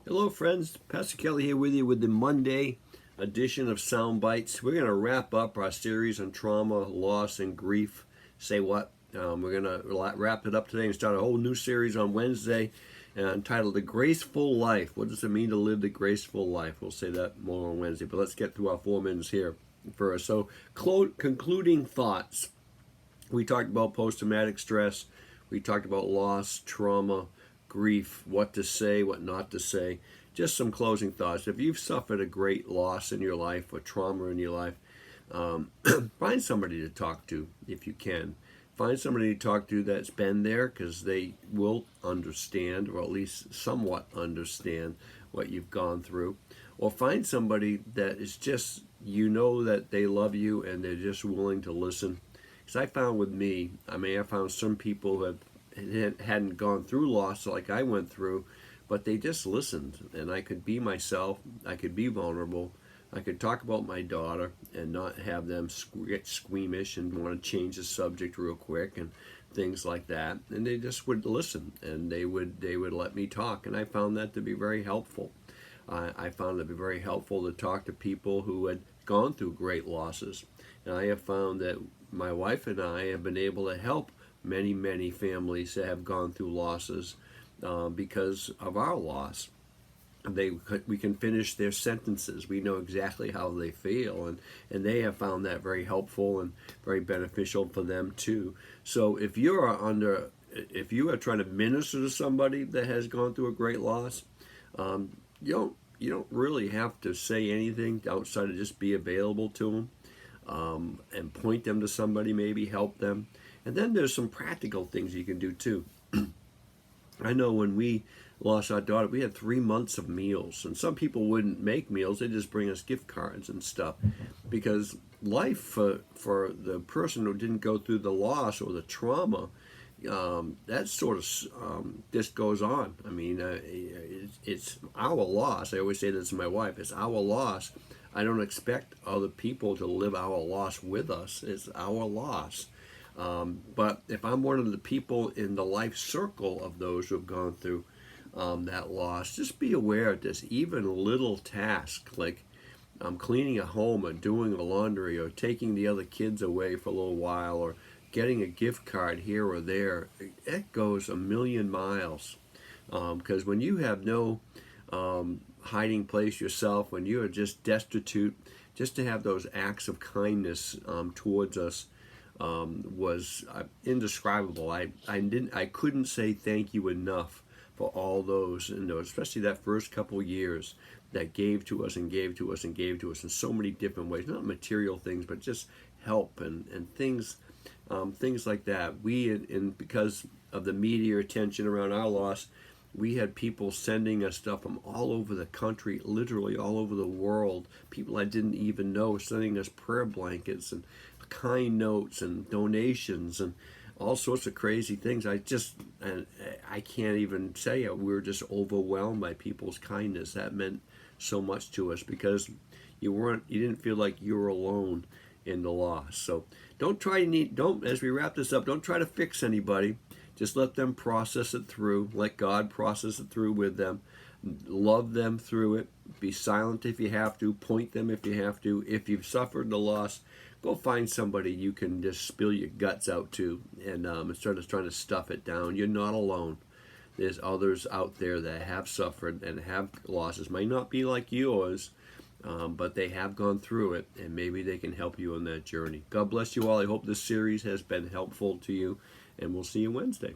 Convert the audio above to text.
Hello friends, Pastor Kelly here with you with the Monday edition of Sound Bytes. We're going to wrap up our series on trauma, loss, and grief. Say what? We're going to wrap it up today and start a whole new series on Wednesday entitled The Graceful Life. What does it mean to live the graceful life? We'll say that more on Wednesday, but let's get through our 4 minutes here first. So, concluding thoughts. We talked about post-traumatic stress. We talked about loss, trauma, grief, what to say, what not to say. Just some closing thoughts. If you've suffered a great loss in your life or trauma in your life, find somebody to talk to if you can. Find somebody to talk to that's been there, because they will understand, or at least somewhat understand, what you've gone through. Or find somebody that is just, you know that they love you and they're just willing to listen. Because I found with me, I found some people who hadn't gone through loss like I went through, but they just listened, and I could be myself, I could be vulnerable, I could talk about my daughter and not have them get squeamish and want to change the subject real quick and things like that. And they just would listen, and they would let me talk, and I found that to be very helpful. I found it to be very helpful to talk to people who had gone through great losses, and I have found that my wife and I have been able to help many families that have gone through losses because of our loss. We can finish their sentences. We know exactly how they feel, and they have found that very helpful and very beneficial for them too. So if you are trying to minister to somebody that has gone through a great loss, you don't really have to say anything outside of just be available to them, and point them to somebody, maybe help them. And then there's some practical things you can do too. I know when we lost our daughter, we had 3 months of meals, and some people wouldn't make meals; they just bring us gift cards and stuff, because life for the person who didn't go through the loss or the trauma, that sort of just goes on. I mean, it's our loss. I always say this to my wife: it's our loss. I don't expect other people to live our loss with us. It's our loss. But if I'm one of the people in the life circle of those who have gone through that loss, just be aware of this. Even little tasks like cleaning a home or doing the laundry or taking the other kids away for a little while or getting a gift card here or there, it goes a million miles. Because when you have no hiding place yourself, when you are just destitute, just to have those acts of kindness towards us was indescribable. I couldn't say thank you enough for all those, especially that first couple years that gave to us and gave to us and gave to us in so many different ways. Not material things, but just help and things like that. Because of the media attention around our loss, we had people sending us stuff from all over the country, literally all over the world. People I didn't even know sending us prayer blankets and kind notes and donations and all sorts of crazy things. I can't even say it. We were just overwhelmed by people's kindness. That meant so much to us, because you didn't feel like you were alone in the loss. So as we wrap this up, don't try to fix anybody. Just let them process it through. Let God process it through with them. Love them through it. Be silent if you have to. Point them if you have to. If you've suffered the loss, go find somebody you can just spill your guts out to, and instead of trying to stuff it down. You're not alone. There's others out there that have suffered and have losses. Might not be like yours, but they have gone through it, and maybe they can help you on that journey. God bless you all. I hope this series has been helpful to you, and we'll see you Wednesday.